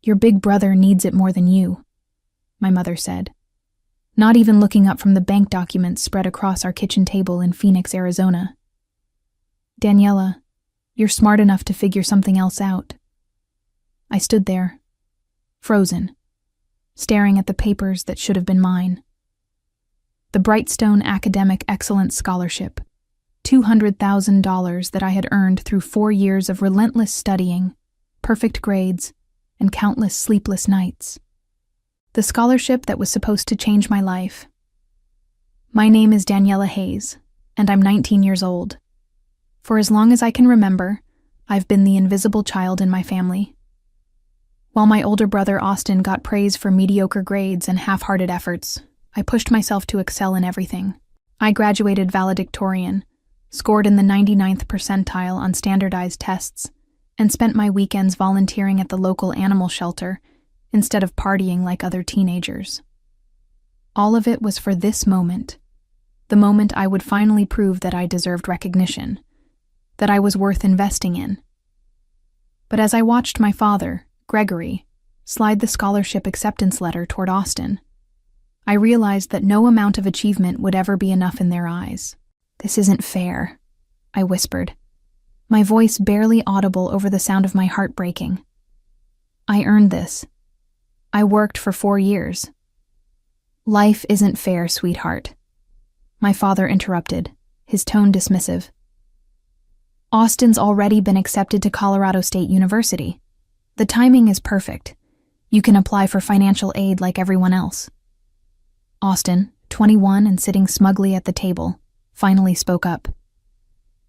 "Your big brother needs it more than you," my mother said, not even looking up from the bank documents spread across our kitchen table in Phoenix, Arizona. "Daniela, you're smart enough to figure something else out." I stood there, frozen, staring at the papers that should have been mine. The Brightstone Academic Excellence Scholarship, $200,000 that I had earned through 4 years of relentless studying, perfect grades, and countless sleepless nights. The scholarship that was supposed to change my life. My name is Daniela Hayes, and I'm 19 years old. For as long as I can remember, I've been the invisible child in my family. While my older brother Austin got praise for mediocre grades and half-hearted efforts, I pushed myself to excel in everything. I graduated valedictorian, scored in the 99th percentile on standardized tests, and spent my weekends volunteering at the local animal shelter instead of partying like other teenagers. All of it was for this moment, the moment I would finally prove that I deserved recognition, that I was worth investing in. But as I watched my father, Gregory, slide the scholarship acceptance letter toward Austin, I realized that no amount of achievement would ever be enough in their eyes. "This isn't fair," I whispered, my voice barely audible over the sound of my heart breaking. "I earned this. I worked for 4 years." "Life isn't fair, sweetheart," my father interrupted, his tone dismissive. "Austin's already been accepted to Colorado State University. The timing is perfect. You can apply for financial aid like everyone else." Austin, 21 and sitting smugly at the table, finally spoke up.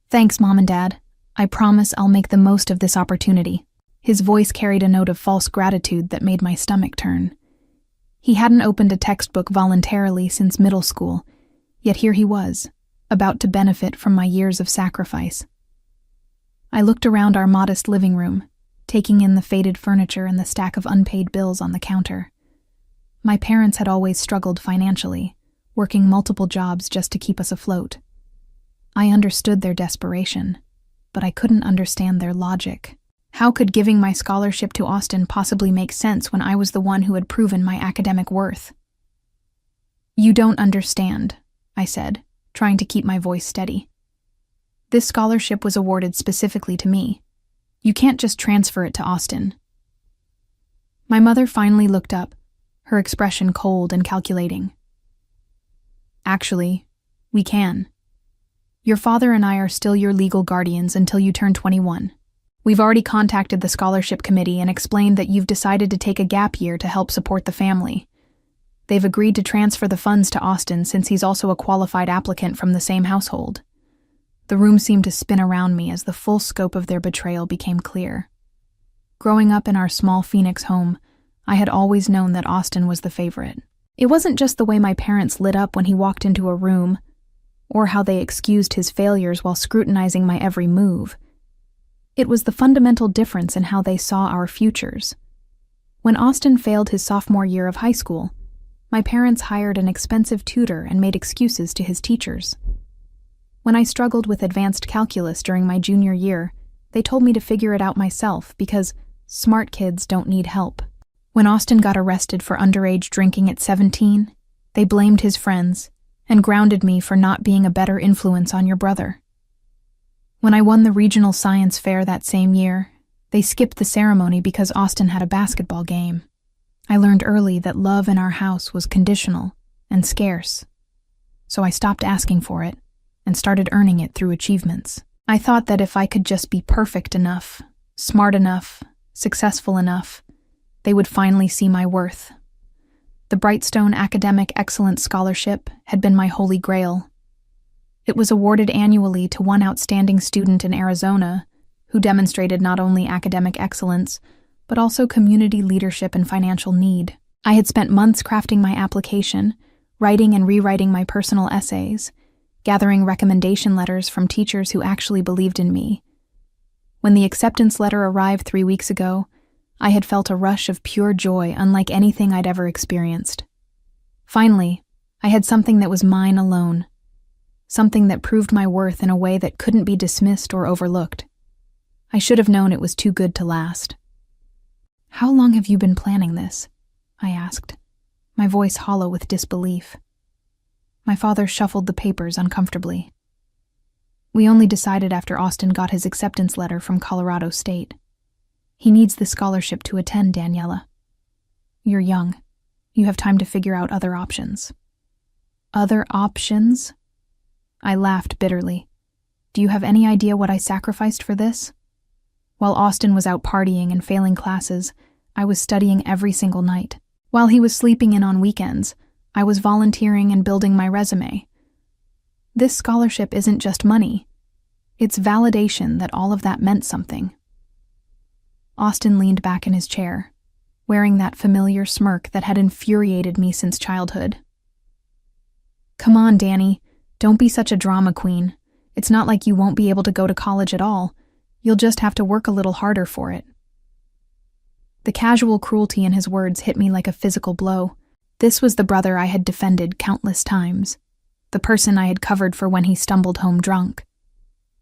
"Thanks, Mom and Dad. I promise I'll make the most of this opportunity." His voice carried a note of false gratitude that made my stomach turn. He hadn't opened a textbook voluntarily since middle school, yet here he was, about to benefit from my years of sacrifice. I looked around our modest living room, taking in the faded furniture and the stack of unpaid bills on the counter. My parents had always struggled financially, working multiple jobs just to keep us afloat. I understood their desperation, but I couldn't understand their logic. How could giving my scholarship to Austin possibly make sense when I was the one who had proven my academic worth? "You don't understand," I said, trying to keep my voice steady. "This scholarship was awarded specifically to me. You can't just transfer it to Austin." My mother finally looked up, her expression cold and calculating. "Actually, we can. Your father and I are still your legal guardians until you turn 21. We've already contacted the scholarship committee and explained that you've decided to take a gap year to help support the family. They've agreed to transfer the funds to Austin since he's also a qualified applicant from the same household." The room seemed to spin around me as the full scope of their betrayal became clear. Growing up in our small Phoenix home, I had always known that Austin was the favorite. It wasn't just the way my parents lit up when he walked into a room, or how they excused his failures while scrutinizing my every move. It was the fundamental difference in how they saw our futures. When Austin failed his sophomore year of high school, my parents hired an expensive tutor and made excuses to his teachers. When I struggled with advanced calculus during my junior year, they told me to figure it out myself because smart kids don't need help. When Austin got arrested for underage drinking at 17, they blamed his friends and grounded me for not being a better influence on your brother. When I won the regional science fair that same year, they skipped the ceremony because Austin had a basketball game. I learned early that love in our house was conditional and scarce, so I stopped asking for it and started earning it through achievements. I thought that if I could just be perfect enough, smart enough, successful enough, they would finally see my worth. The Brightstone Academic Excellence Scholarship had been my holy grail. It was awarded annually to one outstanding student in Arizona who demonstrated not only academic excellence, but also community leadership and financial need. I had spent months crafting my application, writing and rewriting my personal essays, gathering recommendation letters from teachers who actually believed in me. When the acceptance letter arrived 3 weeks ago, I had felt a rush of pure joy unlike anything I'd ever experienced. Finally, I had something that was mine alone, something that proved my worth in a way that couldn't be dismissed or overlooked. I should have known it was too good to last. How long have you been planning this? I asked, my voice hollow with disbelief. My father shuffled the papers uncomfortably. We only decided after Austin got his acceptance letter from Colorado State. He needs the scholarship to attend, Daniela. You're young. You have time to figure out other options. Other options? I laughed bitterly. Do you have any idea what I sacrificed for this? While Austin was out partying and failing classes, I was studying every single night. While he was sleeping in on weekends, I was volunteering and building my resume. This scholarship isn't just money. It's validation that all of that meant something. Austin leaned back in his chair, wearing that familiar smirk that had infuriated me since childhood. Come on, Danny. Don't be such a drama queen. It's not like you won't be able to go to college at all. You'll just have to work a little harder for it. The casual cruelty in his words hit me like a physical blow. This was the brother I had defended countless times, the person I had covered for when he stumbled home drunk,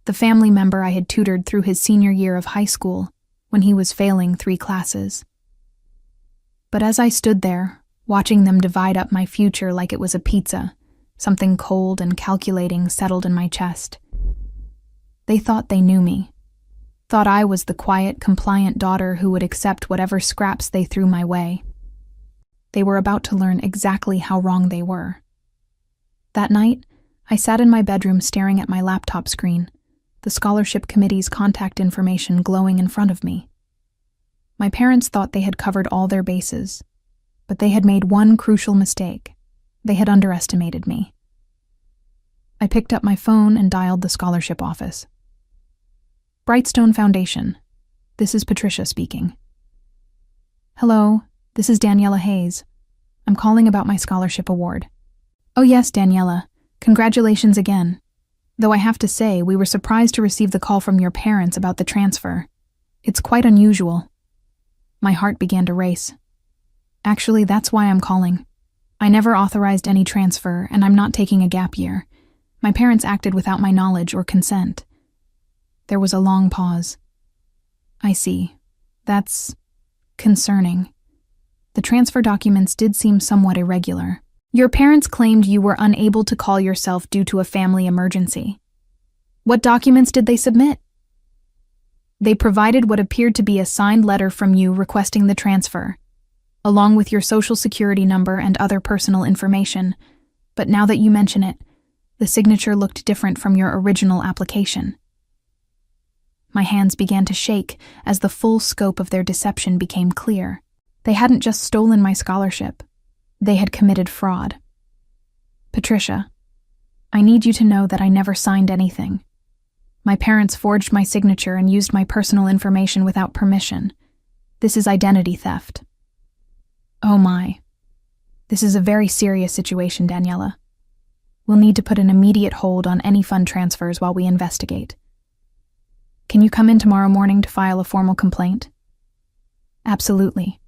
the family member I had tutored through his senior year of high school when he was failing 3 classes. But as I stood there, watching them divide up my future like it was a pizza, something cold and calculating settled in my chest. They thought they knew me, thought I was the quiet, compliant daughter who would accept whatever scraps they threw my way. They were about to learn exactly how wrong they were. That night, I sat in my bedroom staring at my laptop screen, the scholarship committee's contact information glowing in front of me. My parents thought they had covered all their bases, but they had made one crucial mistake. They had underestimated me. I picked up my phone and dialed the scholarship office. Brightstone Foundation. This is Patricia speaking. Hello, this is Daniela Hayes. I'm calling about my scholarship award. Oh yes, Daniela. Congratulations again. Though I have to say, we were surprised to receive the call from your parents about the transfer. It's quite unusual. My heart began to race. Actually, that's why I'm calling. I never authorized any transfer, and I'm not taking a gap year. My parents acted without my knowledge or consent. There was a long pause. I see. That's concerning. The transfer documents did seem somewhat irregular. Your parents claimed you were unable to call yourself due to a family emergency. What documents did they submit? They provided what appeared to be a signed letter from you requesting the transfer, along with your social security number and other personal information. But now that you mention it, the signature looked different from your original application. My hands began to shake as the full scope of their deception became clear. They hadn't just stolen my scholarship. They had committed fraud. Patricia, I need you to know that I never signed anything. My parents forged my signature and used my personal information without permission. This is identity theft. Oh my. This is a very serious situation, Daniela. We'll need to put an immediate hold on any fund transfers while we investigate. Can you come in tomorrow morning to file a formal complaint? Absolutely.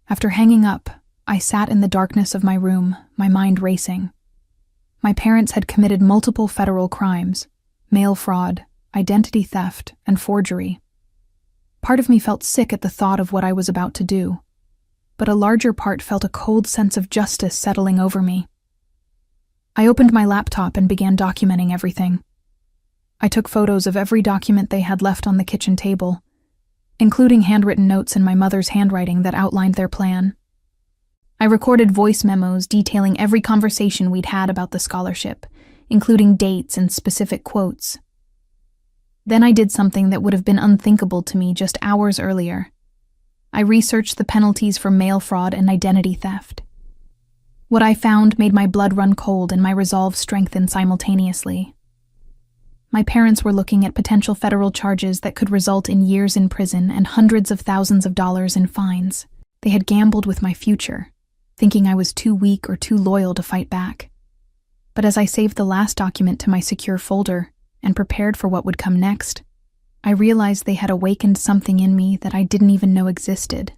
After hanging up, I sat in the darkness of my room, my mind racing. My parents had committed multiple federal crimes: mail fraud, identity theft, and forgery. Part of me felt sick at the thought of what I was about to do, but a larger part felt a cold sense of justice settling over me. I opened my laptop and began documenting everything. I took photos of every document they had left on the kitchen table, including handwritten notes in my mother's handwriting that outlined their plan. I recorded voice memos detailing every conversation we'd had about the scholarship, including dates and specific quotes. Then I did something that would have been unthinkable to me just hours earlier. I researched the penalties for mail fraud and identity theft. What I found made my blood run cold and my resolve strengthen simultaneously. My parents were looking at potential federal charges that could result in years in prison and hundreds of thousands of dollars in fines. They had gambled with my future, thinking I was too weak or too loyal to fight back. But as I saved the last document to my secure folder and prepared for what would come next, I realized they had awakened something in me that I didn't even know existed.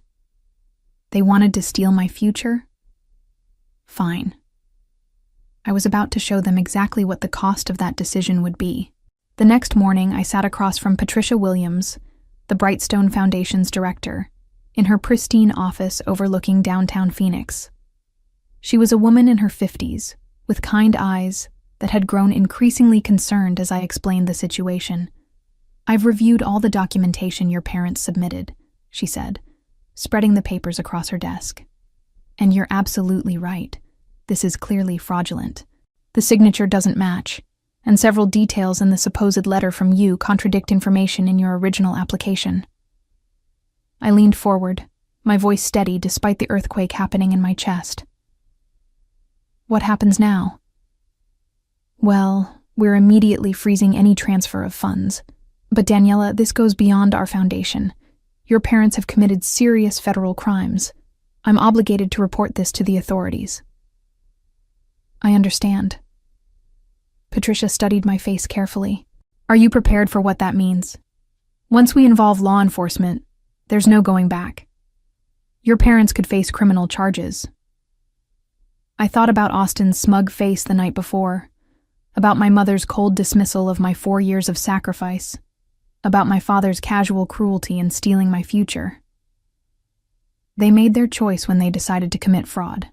They wanted to steal my future? Fine. I was about to show them exactly what the cost of that decision would be. The next morning, I sat across from Patricia Williams, the Brightstone Foundation's director, in her pristine office overlooking downtown Phoenix. She was a woman in her 50s, with kind eyes that had grown increasingly concerned as I explained the situation. "I've reviewed all the documentation your parents submitted," she said, spreading the papers across her desk. "And you're absolutely right. This is clearly fraudulent. The signature doesn't match, and several details in the supposed letter from you contradict information in your original application." I leaned forward, my voice steady despite the earthquake happening in my chest. "What happens now?" "Well, we're immediately freezing any transfer of funds. But Daniela, this goes beyond our foundation. Your parents have committed serious federal crimes. I'm obligated to report this to the authorities." "I understand." Patricia studied my face carefully. "Are you prepared for what that means? Once we involve law enforcement, there's no going back. Your parents could face criminal charges." I thought about Austin's smug face the night before, about my mother's cold dismissal of my 4 years of sacrifice, about my father's casual cruelty in stealing my future. They made their choice when they decided to commit fraud.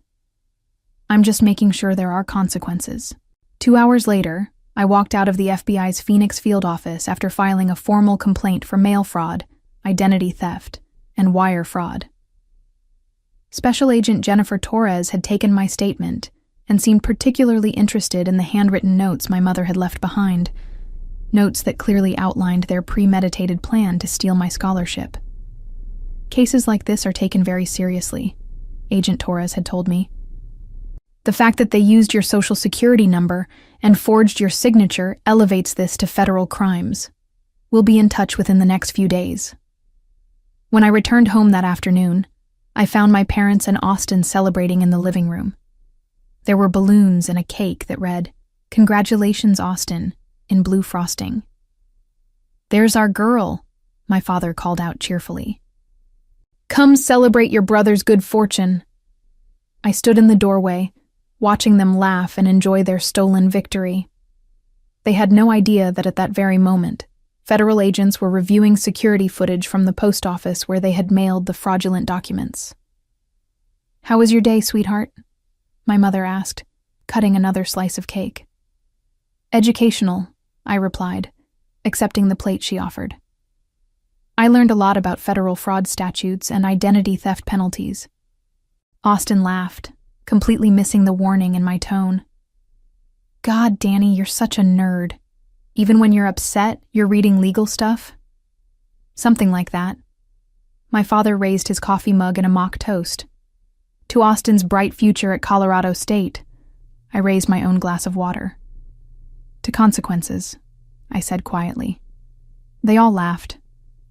I'm just making sure there are consequences. 2 hours later, I walked out of the FBI's Phoenix field office after filing a formal complaint for mail fraud, identity theft, and wire fraud. Special Agent Jennifer Torres had taken my statement and seemed particularly interested in the handwritten notes my mother had left behind, notes that clearly outlined their premeditated plan to steal my scholarship. "Cases like this are taken very seriously," Agent Torres had told me. "The fact that they used your social security number and forged your signature elevates this to federal crimes. We'll be in touch within the next few days." When I returned home that afternoon, I found my parents and Austin celebrating in the living room. There were balloons and a cake that read, "Congratulations, Austin," in blue frosting. "There's our girl," my father called out cheerfully. "Come celebrate your brother's good fortune." I stood in the doorway, watching them laugh and enjoy their stolen victory. They had no idea that at that very moment, federal agents were reviewing security footage from the post office where they had mailed the fraudulent documents. "How was your day, sweetheart?" my mother asked, cutting another slice of cake. "Educational," I replied, accepting the plate she offered. "I learned a lot about federal fraud statutes and identity theft penalties." Austin laughed, completely missing the warning in my tone. "God, Danny, you're such a nerd. Even when you're upset, you're reading legal stuff?" "Something like that." My father raised his coffee mug in a mock toast. "To Austin's bright future at Colorado State." I raised my own glass of water. "To consequences," I said quietly. They all laughed,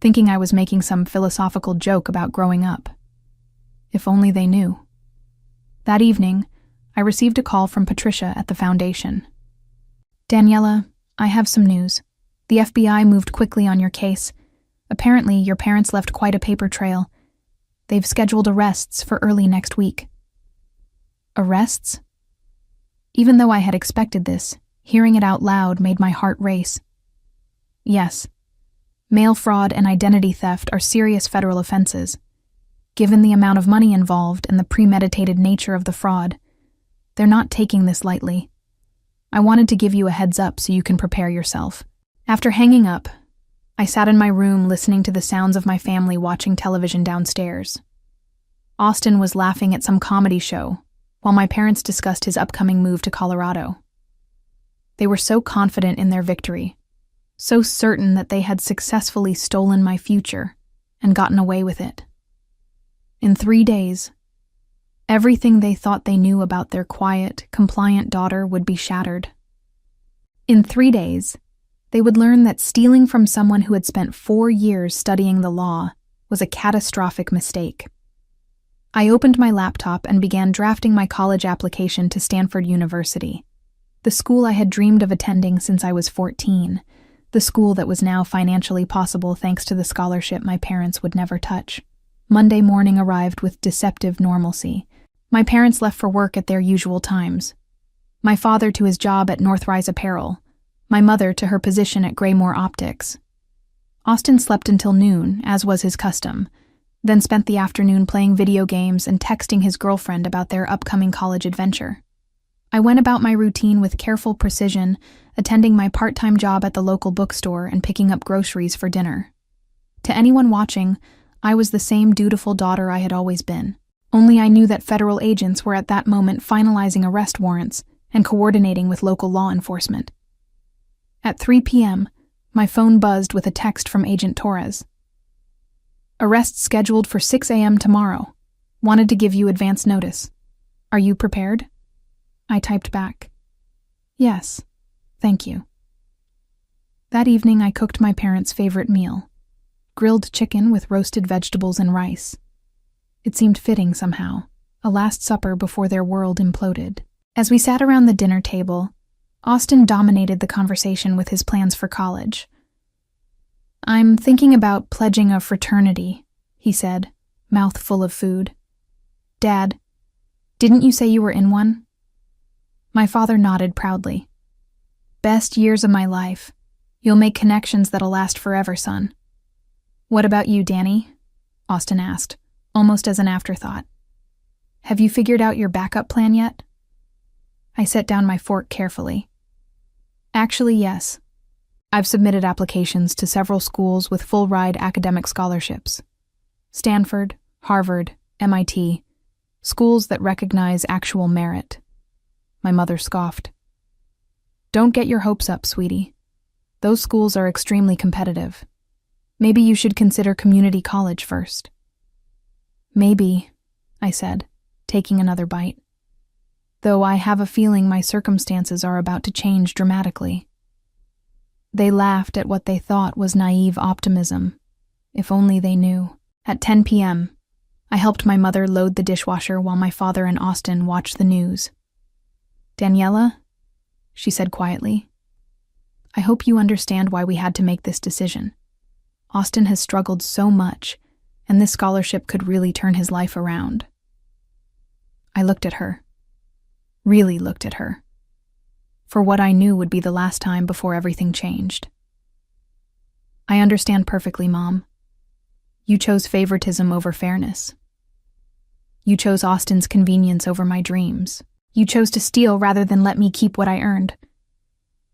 thinking I was making some philosophical joke about growing up. If only they knew. That evening, I received a call from Patricia at the foundation. "Daniela, I have some news. The FBI moved quickly on your case. Apparently, your parents left quite a paper trail. They've scheduled arrests for early next week." Arrests? Even though I had expected this, hearing it out loud made my heart race. Yes, mail fraud and identity theft are serious federal offenses. Given the amount of money involved and the premeditated nature of the fraud, they're not taking this lightly. I wanted to give you a heads up so you can prepare yourself. After hanging up, I sat in my room listening to the sounds of my family watching television downstairs. Austin was laughing at some comedy show, while my parents discussed his upcoming move to Colorado. They were so confident in their victory, so certain that they had successfully stolen my future and gotten away with it. In 3 days, everything they thought they knew about their quiet, compliant daughter would be shattered. In 3 days, they would learn that stealing from someone who had spent 4 years studying the law was a catastrophic mistake. I opened my laptop and began drafting my college application to Stanford University, the school I had dreamed of attending since I was 14, the school that was now financially possible thanks to the scholarship my parents would never touch. Monday morning arrived with deceptive normalcy. My parents left for work at their usual times. My father to his job at Northrise Apparel, my mother to her position at Graymore Optics. Austin slept until noon, as was his custom, then spent the afternoon playing video games and texting his girlfriend about their upcoming college adventure. I went about my routine with careful precision, attending my part-time job at the local bookstore and picking up groceries for dinner. To anyone watching, I was the same dutiful daughter I had always been. Only I knew that federal agents were at that moment finalizing arrest warrants and coordinating with local law enforcement. At 3 p.m., my phone buzzed with a text from Agent Torres. "Arrest scheduled for 6 a.m. tomorrow. Wanted to give you advance notice. Are you prepared?" I typed back, "Yes, thank you." That evening I cooked my parents' favorite meal, grilled chicken with roasted vegetables and rice. It seemed fitting somehow, a last supper before their world imploded. As we sat around the dinner table, Austin dominated the conversation with his plans for college. "I'm thinking about pledging a fraternity," he said, mouth full of food. "Dad, didn't you say you were in one?" My father nodded proudly. "Best years of my life. You'll make connections that'll last forever, son." "What about you, Danny?" Austin asked, almost as an afterthought. "Have you figured out your backup plan yet?" I set down my fork carefully. "Actually, yes. I've submitted applications to several schools with full-ride academic scholarships. Stanford, Harvard, MIT, schools that recognize actual merit." My mother scoffed. "Don't get your hopes up, sweetie. Those schools are extremely competitive. Maybe you should consider community college first." "Maybe," I said, taking another bite. "Though I have a feeling my circumstances are about to change dramatically." They laughed at what they thought was naive optimism. If only they knew. At 10 p.m., I helped my mother load the dishwasher while my father and Austin watched the news. "Daniela," she said quietly, "I hope you understand why we had to make this decision. Austin has struggled so much, and this scholarship could really turn his life around." I looked at her. Really looked at her. For what I knew would be the last time before everything changed. "I understand perfectly, Mom. You chose favoritism over fairness. You chose Austin's convenience over my dreams. You chose to steal rather than let me keep what I earned."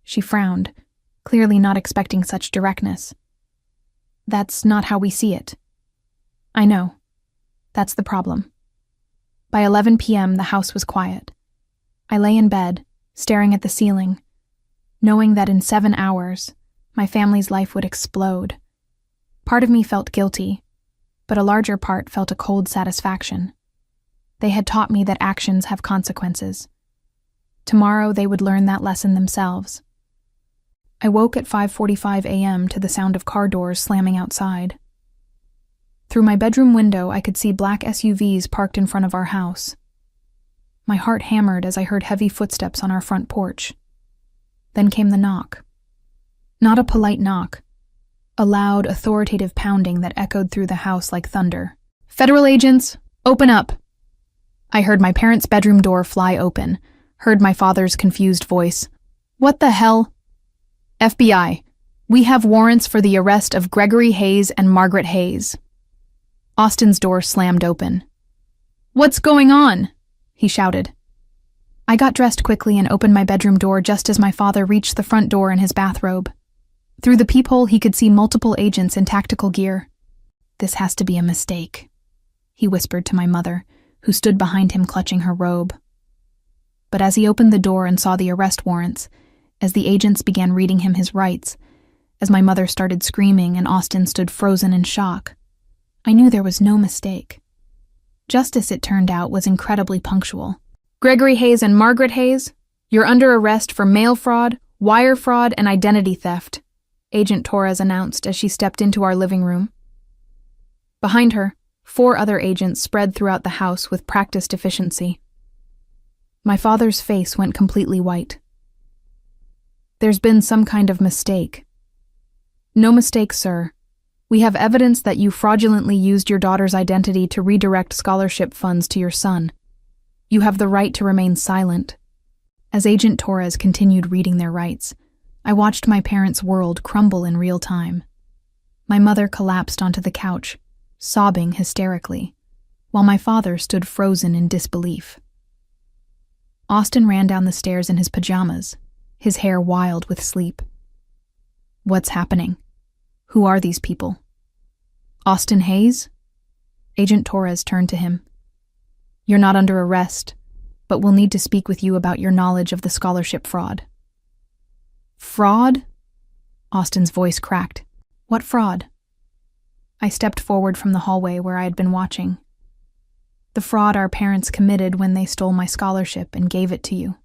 She frowned, clearly not expecting such directness. "That's not how we see it." "I know. That's the problem." By 11 p.m., the house was quiet. I lay in bed, staring at the ceiling, knowing that in 7 hours, my family's life would explode. Part of me felt guilty, but a larger part felt a cold satisfaction. They had taught me that actions have consequences. Tomorrow they would learn that lesson themselves. I woke at 5:45 a.m. to the sound of car doors slamming outside. Through my bedroom window, I could see black SUVs parked in front of our house. My heart hammered as I heard heavy footsteps on our front porch. Then came the knock. Not a polite knock. A loud, authoritative pounding that echoed through the house like thunder. "Federal agents, open up!" I heard my parents' bedroom door fly open, heard my father's confused voice. "What the hell?" "FBI, we have warrants for the arrest of Gregory Hayes and Margaret Hayes." Austin's door slammed open. "What's going on?" he shouted. I got dressed quickly and opened my bedroom door just as my father reached the front door in his bathrobe. Through the peephole, he could see multiple agents in tactical gear. "This has to be a mistake," he whispered to my mother, who stood behind him clutching her robe. But as he opened the door and saw the arrest warrants, as the agents began reading him his rights, as my mother started screaming and Austin stood frozen in shock, I knew there was no mistake. Justice, it turned out, was incredibly punctual. "Gregory Hayes and Margaret Hayes, you're under arrest for mail fraud, wire fraud, and identity theft," Agent Torres announced as she stepped into our living room. Behind her, 4 other agents spread throughout the house with practiced efficiency. My father's face went completely white. "There's been some kind of mistake." "No mistake, sir. We have evidence that you fraudulently used your daughter's identity to redirect scholarship funds to your son. You have the right to remain silent." As Agent Torres continued reading their rights, I watched my parents' world crumble in real time. My mother collapsed onto the couch, sobbing hysterically, while my father stood frozen in disbelief. Austin ran down the stairs in his pajamas, his hair wild with sleep. What's happening? Who are these people? Austin Hayes? Agent Torres turned to him. You're not under arrest, but we'll need to speak with you about your knowledge of the scholarship fraud. Fraud? Austin's voice cracked. What fraud? I stepped forward from the hallway where I had been watching. The fraud our parents committed when they stole my scholarship and gave it to you.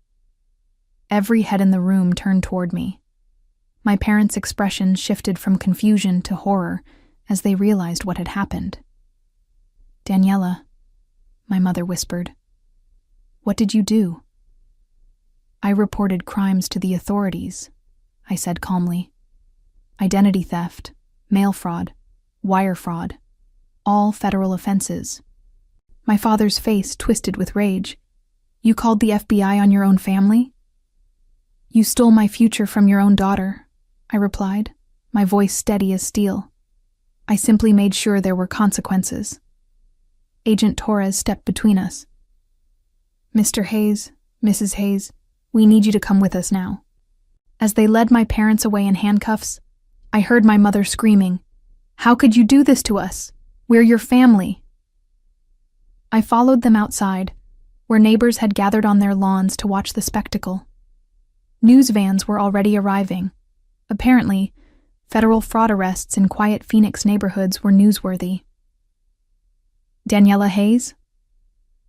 Every head in the room turned toward me. My parents' expressions shifted from confusion to horror as they realized what had happened. Daniela, my mother whispered. What did you do? I reported crimes to the authorities, I said calmly. Identity theft, mail fraud, wire fraud, all federal offenses. My father's face twisted with rage. You called the FBI on your own family? You stole my future from your own daughter, I replied, my voice steady as steel. I simply made sure there were consequences. Agent Torres stepped between us. Mr. Hayes, Mrs. Hayes, we need you to come with us now. As they led my parents away in handcuffs, I heard my mother screaming, How could you do this to us? We're your family. I followed them outside, where neighbors had gathered on their lawns to watch the spectacle. News vans were already arriving. Apparently, federal fraud arrests in quiet Phoenix neighborhoods were newsworthy. Daniela Hayes?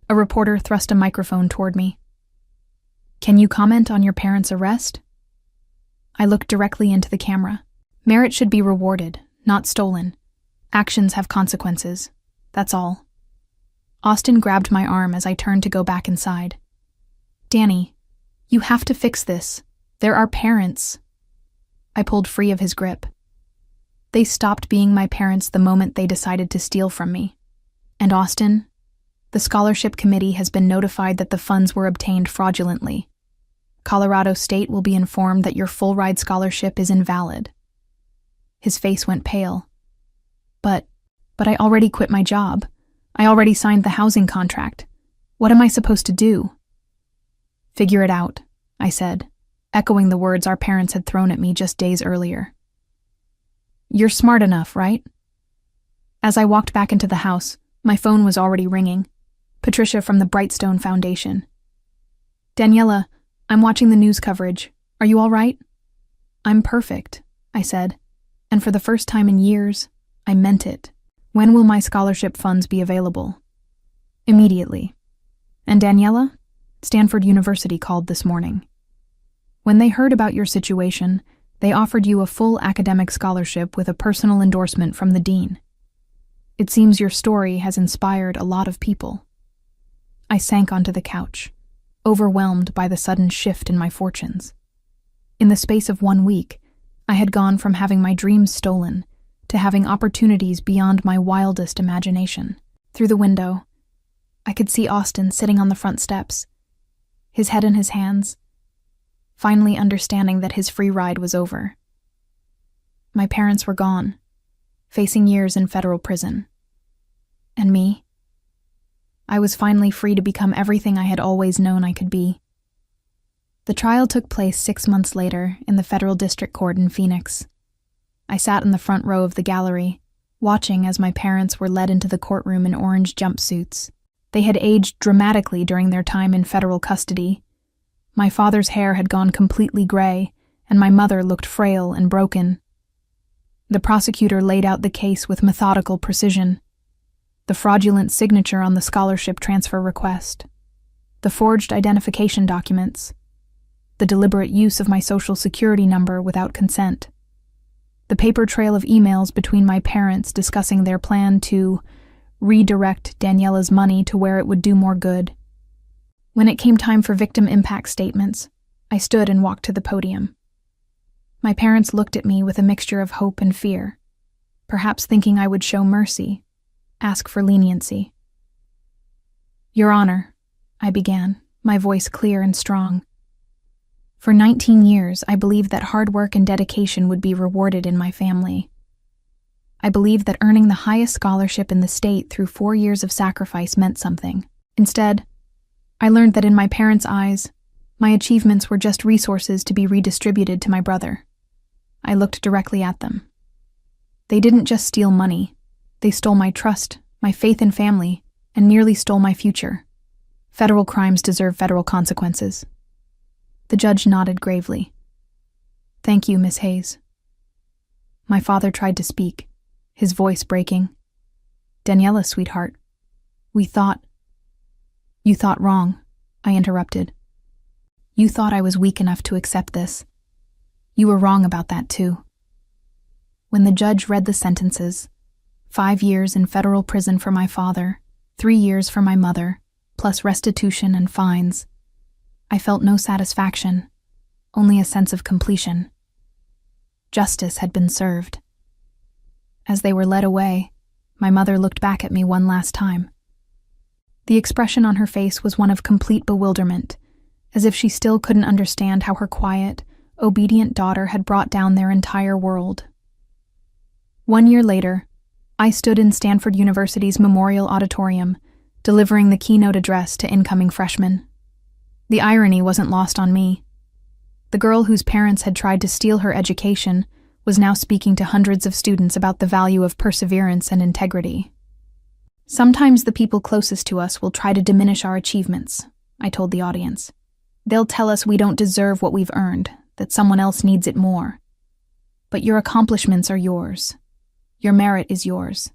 A reporter thrust a microphone toward me. Can you comment on your parents' arrest? I looked directly into the camera. Merit should be rewarded, not stolen. Actions have consequences. That's all. Austin grabbed my arm as I turned to go back inside. Danny, you have to fix this. They're our parents. I pulled free of his grip. They stopped being my parents the moment they decided to steal from me. And Austin, the scholarship committee has been notified that the funds were obtained fraudulently. Colorado State will be informed that your full-ride scholarship is invalid. His face went pale. But I already quit my job. I already signed the housing contract. What am I supposed to do? Figure it out, I said, echoing the words our parents had thrown at me just days earlier. You're smart enough, right? As I walked back into the house, my phone was already ringing. Patricia from the Brightstone Foundation. Daniela, I'm watching the news coverage. Are you all right? I'm perfect, I said, and for the first time in years, I meant it. When will my scholarship funds be available? Immediately. And Daniela? Stanford University called this morning. When they heard about your situation, they offered you a full academic scholarship with a personal endorsement from the dean. It seems your story has inspired a lot of people. I sank onto the couch, overwhelmed by the sudden shift in my fortunes. In the space of 1 week, I had gone from having my dreams stolen to having opportunities beyond my wildest imagination. Through the window, I could see Austin sitting on the front steps, his head in his hands, finally understanding that his free ride was over. My parents were gone, facing years in federal prison. And me? I was finally free to become everything I had always known I could be. The trial took place 6 months later in the federal district court in Phoenix. I sat in the front row of the gallery, watching as my parents were led into the courtroom in orange jumpsuits. They had aged dramatically during their time in federal custody. My father's hair had gone completely gray, and my mother looked frail and broken. The prosecutor laid out the case with methodical precision. The fraudulent signature on the scholarship transfer request, the forged identification documents, the deliberate use of my social security number without consent, the paper trail of emails between my parents discussing their plan to redirect Daniela's money to where it would do more good. When it came time for victim impact statements, I stood and walked to the podium. My parents looked at me with a mixture of hope and fear, perhaps thinking I would show mercy, ask for leniency. Your Honor, I began, my voice clear and strong. For 19 years, I believed that hard work and dedication would be rewarded in my family. I believed that earning the highest scholarship in the state through 4 years of sacrifice meant something. Instead, I learned that in my parents' eyes, my achievements were just resources to be redistributed to my brother. I looked directly at them. They didn't just steal money. They stole my trust, my faith in family, and nearly stole my future. Federal crimes deserve federal consequences. The judge nodded gravely. Thank you, Miss Hayes. My father tried to speak, his voice breaking. Daniela, sweetheart, You thought wrong, I interrupted. You thought I was weak enough to accept this. You were wrong about that too. When the judge read the sentences, 5 years in federal prison for my father, 3 years for my mother, plus restitution and fines, I felt no satisfaction, only a sense of completion. Justice had been served. As they were led away, my mother looked back at me one last time. The expression on her face was one of complete bewilderment, as if she still couldn't understand how her quiet, obedient daughter had brought down their entire world. 1 year later, I stood in Stanford University's Memorial Auditorium, delivering the keynote address to incoming freshmen. The irony wasn't lost on me. The girl whose parents had tried to steal her education was now speaking to hundreds of students about the value of perseverance and integrity. Sometimes the people closest to us will try to diminish our achievements, I told the audience. They'll tell us we don't deserve what we've earned, that someone else needs it more. But your accomplishments are yours. Your merit is yours.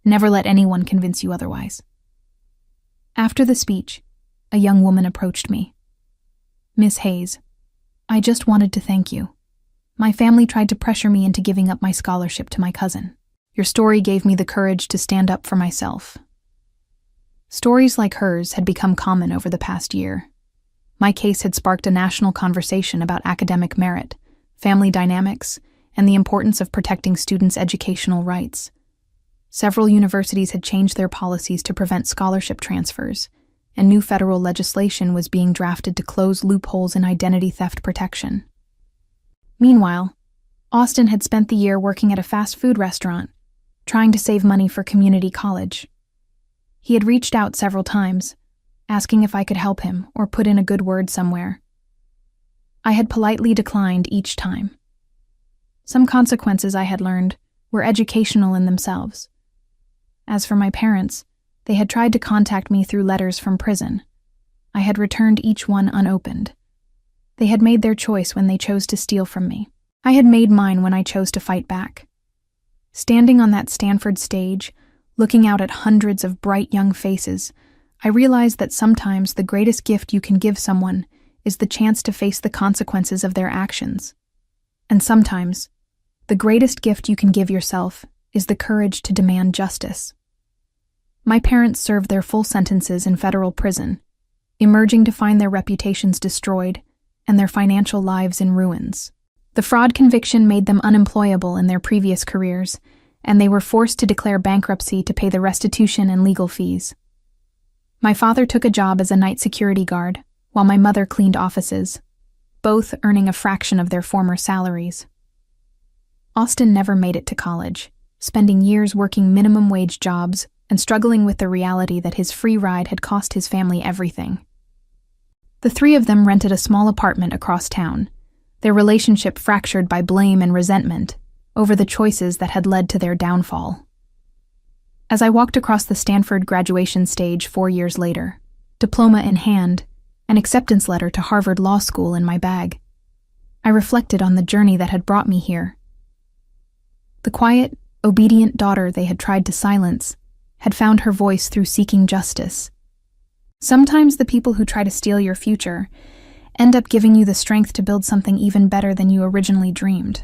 Never let anyone convince you otherwise. After the speech, a young woman approached me. Miss Hayes, I just wanted to thank you. My family tried to pressure me into giving up my scholarship to my cousin. Your story gave me the courage to stand up for myself. Stories like hers had become common over the past year. My case had sparked a national conversation about academic merit, family dynamics, and the importance of protecting students' educational rights. Several universities had changed their policies to prevent scholarship transfers, and new federal legislation was being drafted to close loopholes in identity theft protection. Meanwhile, Austin had spent the year working at a fast food restaurant, trying to save money for community college. He had reached out several times, asking if I could help him or put in a good word somewhere. I had politely declined each time. Some consequences I had learned were educational in themselves. As for my parents, they had tried to contact me through letters from prison. I had returned each one unopened. They had made their choice when they chose to steal from me. I had made mine when I chose to fight back. Standing on that Stanford stage, looking out at hundreds of bright young faces, I realized that sometimes the greatest gift you can give someone is the chance to face the consequences of their actions. And sometimes, the greatest gift you can give yourself is the courage to demand justice. My parents served their full sentences in federal prison, emerging to find their reputations destroyed and their financial lives in ruins. The fraud conviction made them unemployable in their previous careers, and they were forced to declare bankruptcy to pay the restitution and legal fees. My father took a job as a night security guard, while my mother cleaned offices, both earning a fraction of their former salaries. Austin never made it to college, spending years working minimum wage jobs and struggling with the reality that his free ride had cost his family everything. The three of them rented a small apartment across town, their relationship fractured by blame and resentment over the choices that had led to their downfall. As I walked across the Stanford graduation stage 4 years later, diploma in hand, an acceptance letter to Harvard Law School in my bag, I reflected on the journey that had brought me here. The quiet, obedient daughter they had tried to silence had found her voice through seeking justice. Sometimes the people who try to steal your future end up giving you the strength to build something even better than you originally dreamed.